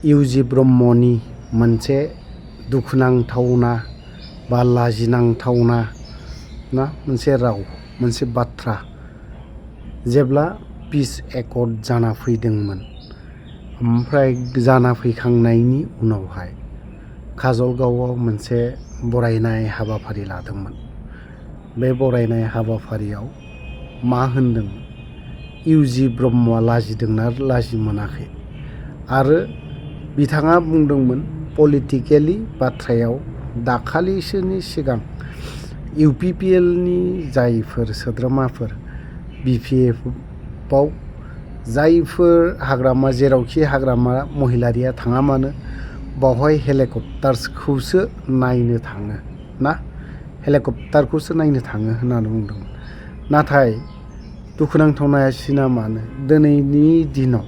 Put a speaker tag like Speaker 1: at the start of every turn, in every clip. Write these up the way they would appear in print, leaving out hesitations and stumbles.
Speaker 1: इउजि ब्रह्मनि मोनसे दुखुनांथावना बा लाजिनांथावना ना मोनसे राव मोनसे बाथ्रा जेब्ला पिस एकर्ड जाना फैदोंमोन ओमफ्राय जाना फैखांनायनि उनावहाय काजलगावआव मोनसे बरायनाय हाबाफारि लादोंमोन। बे बरायनाय हाबाफारियाव मा होनदों इउजि ब्रह्मआ लाजिदोंना लाजि मोनाखै आरो बिथाङा बुंदोंमोन पलिटिकेलि बाथ्रायाव दाखालिसोनि सिगां इउपिपिएलनि जायफोर सोद्रोमाफोर बिपिएफआव जायफोर हाग्रामा जेरावखि हाग्रामा महिलारिया थाङा मानो बावहाय हेलिकप्टारखौसो नायनो थाङो ना हेलिकप्टारखौसो नायनो थाङो होननानै बुंदोंमोन। नाथाय दुखुनांथावनायासिना मानो दिनैनि दिनाव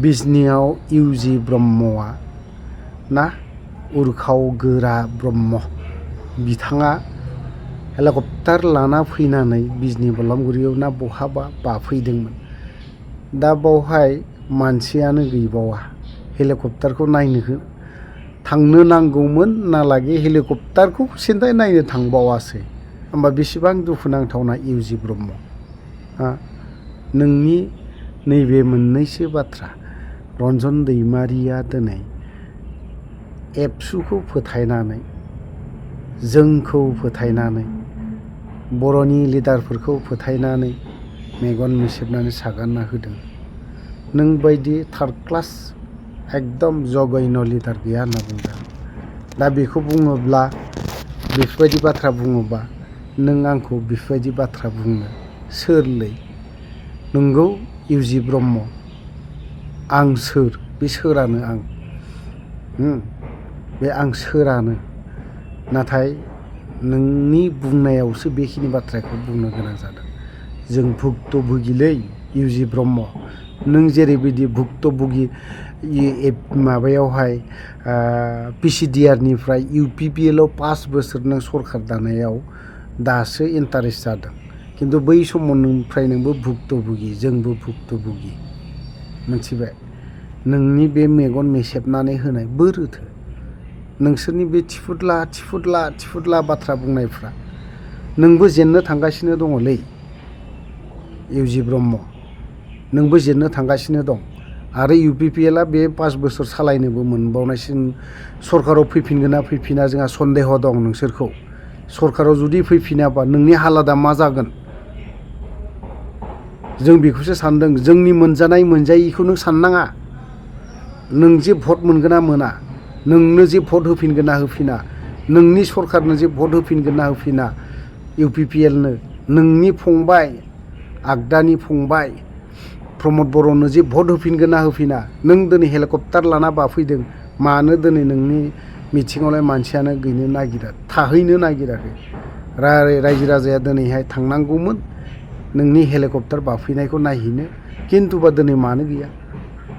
Speaker 1: बिजनियाव इउजि ब्रह्मआ ना उर्खाव गोरा ब्रह्म बिथाङा हेलिकप्टार लाना फैनानै बिजनि बलामगुरियाव ना बहाबा बाफैदोंमोन। दा बावहाय मानसियानो गैबावा हेलिकप्टारखौ नायनो थांनो नांगौमोन नालागे हेलिकप्टारखौ सिन्थाय नायनो थांबावासै। होमबा बेसेबां दुखुनांथावना इउजि ब्रह्म नोंनि नैबे मोननैसो बाथ्रा रन्जन दैमारिया दिनै एबसुखौ फोथायनानै जोंखौ फोथायनानै बर'नि लिडारफोरखौ फोथायनानै मेगन मेसेबनानै सागारना होदों। नों बायदि थार्ड क्लास एकदम जघन्य लिडार गैया होनना बुंदों। दा बेखौ बुङोब्ला बेफोरबायदि बाथ्रा बुङोबा नों आंखौ बेफोरबायदि बाथ्रा बुंनो सोरलै? नंगौ इउजि ब्रह्म आं सोर बे सोरानो आं बे आं सोरानो नाथाय नोंनि बुंनायावसो बेखिनि बाथ्राखौ बुंनो गोनां जादों। जों भुक्तभुगिलै इउजि ब्रह्म नों जेरैबायदि भुक्तभुगि माबायावहाय पिसिडिआरनिफ्राय इउपिपिएलआव 5 बोसोर नों सरखार दानायाव दासो इन्टारेस्ट जादों खिन्थु बै समावनिफ्राय नोंबो भुक्तभुगि जोंबो भुक्तभुगि मिथिबाय। नोंनि बे मेगन मेसेबनानै होनाय बोरोथो नोंसोरनि बे थिफुदला बाथ्रा बुंनायफ्रा नोंबो जेननो थांगासिनो दङलै इउजि ब्रह्म नोंबो जेननो थांगासिनो दं आरो इउपिपिएलआ बे 5 बोसोर सालायनोबो मोनबावनायसिम सरकाराव फैफिनगोन ना फैफिना जोंहा सन्देह दं नोंसोरखौ। सरकाराव जुदि फैफिनाबा नोंनि हालादा मा जागोन जों बेखौसो सानदों। जोंनि मोनजानाय मोनजायिखौ नों साननाङा। नों जे भट मोनगोन ना मोना नोंनो जे भट होफिनगोन ना होफिना नोंनि सरकारनो जे भट होफिनगोन ना होफिना इउपिपिएलनो नोंनि फंबाय आगदानि फंबाय प्रमद बर'नो जे भट होफिनगोन ना होफिना नों दिनै हेलिकप्टार लाना बाफैदों मानो दिनै नोंनि मिथिङावलाय मानसियानो गैनो नागिरा थाहैनो नागिराखै। रायजो राजाया दिनैहाय थांनांगौमोन नोंनि हेलिकप्टार बाफैनायखौ नायहैनो खिन्थुबा दिनै मानो गैया।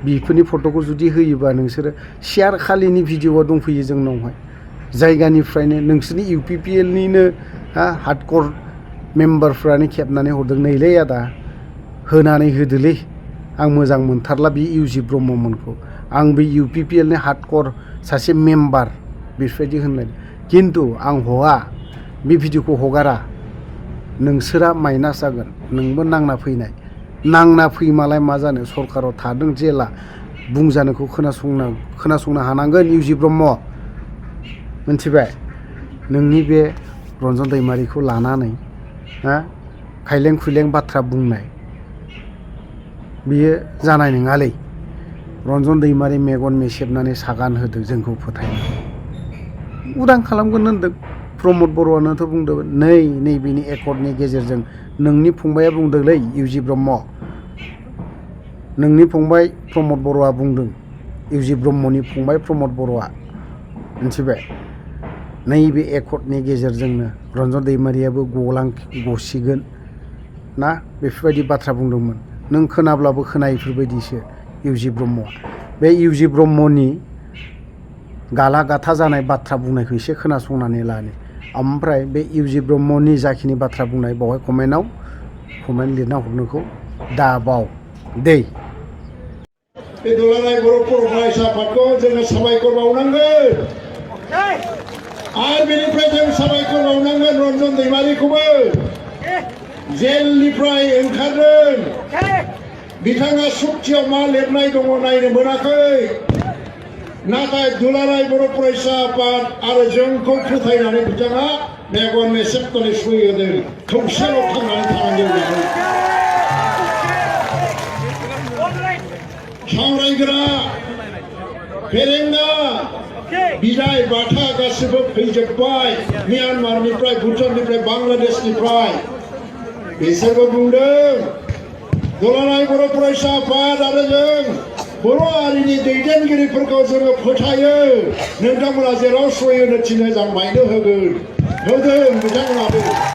Speaker 1: बेफोरनि फट'खौ जुदि होयोबा नोंसोरो शेयार खालिनि भिडिअ'आ दंफैयो जोंनावहाय जायगानिफ्रायनो नोंसोरनि इउपिपिएलनिनो हार्डकर मेम्बारफ्रानो खेबनानै हरदों नैलै आदा होनानै होदोलै आं मोजां मोनथारला बे इउजि ब्रह्ममोनखौ आं बे इउपिपिएलनि हार्डकर सासे मेम्बार बेफोरबायदि होनलाय खिन्थु आं हआ बे भिडिअ'खौ हगारा नोंसोरा माइनास जागोन नोंबो नांना फैनाय नांना फैमालाय मा जानो सरकाराव थादों जेला बुंजानोखौ खोनासंनो हानांगोन इउजि ब्रह्म मिथिबाय। नोंनि बे रन्जन दैमारिखौ लानानै खायलें खुइलें बाथ्रा बुंनाय बियो जानाय नङालै। रन्जन दैमारि मेगन मेसेबनानै सागान होदों जोंखौ फोथायनो उदां खालामगोन होनदों। प्रमद बर'आनोथ' बुंदोंमोन नैबेनि एकर्डनि गेजेरजों नोंनि फंबाया बुंदोंलै इउजि ब्रह्म नोंनि फंबाय प्रमद बर'आ बुंदों इउजि ब्रह्मनि फंबाय प्रमद बर'आ मिथिबाय। नैबे एकर्डनि गेजेरजोंनो रन्जन दैमारियाबो गसिगोन ना बेफोरबायदि बाथ्रा बुंदोंमोन। नों खोनाब्लाबो खोनायैफोरबायदिसो इउजि ब्रह्मआ बे इउजि ब्रह्मनि गाला गाथा जानाय बाथ्रा बुंनायखौ एसे खोनासंनानै लानो ओमफ्राय बे इउजि ब्रह्मनि जाखिनि बाथ्रा बुंनाय बावहाय कमेन्ट लिरना हरनोखौ दाबाव दै।
Speaker 2: बे दुलाराय बर' फरायसा आफादखौ जोङो साबायखर बावनांगोन आरो बेनिफ्राय जों साबायखर बावनांगोन रन्जन दैमारिखौबो जेलनिफ्राय ओंखारदों बिथाङा सुक्तियाव मा लिरनाय दङ नायनो मोनाखै नाथाय दुलाराय बर' फरायसा आफाद आरो जोंखौ फोथायनानै बिथाङा मेगन मेसेबनानै सय होदों खौसेल' थांनानै थानांगौ सावरायग्रा फेरेंगा बिदाय बाथा गासिबो फैजोब्बाय म्यानमारनिफ्राय भुटाननिफ्राय बांलादेशनिफ्राय बिसोरबो बुंदों दुलाराय बर' फरायसा आफाद आरो जों बर' हारिनि दैदेनगिरिफोरखौ जोङो फोथायो नोंथांमोना जेराव सय होनो थिनो जों मायनो होगोन होदों बिथांमोनाबो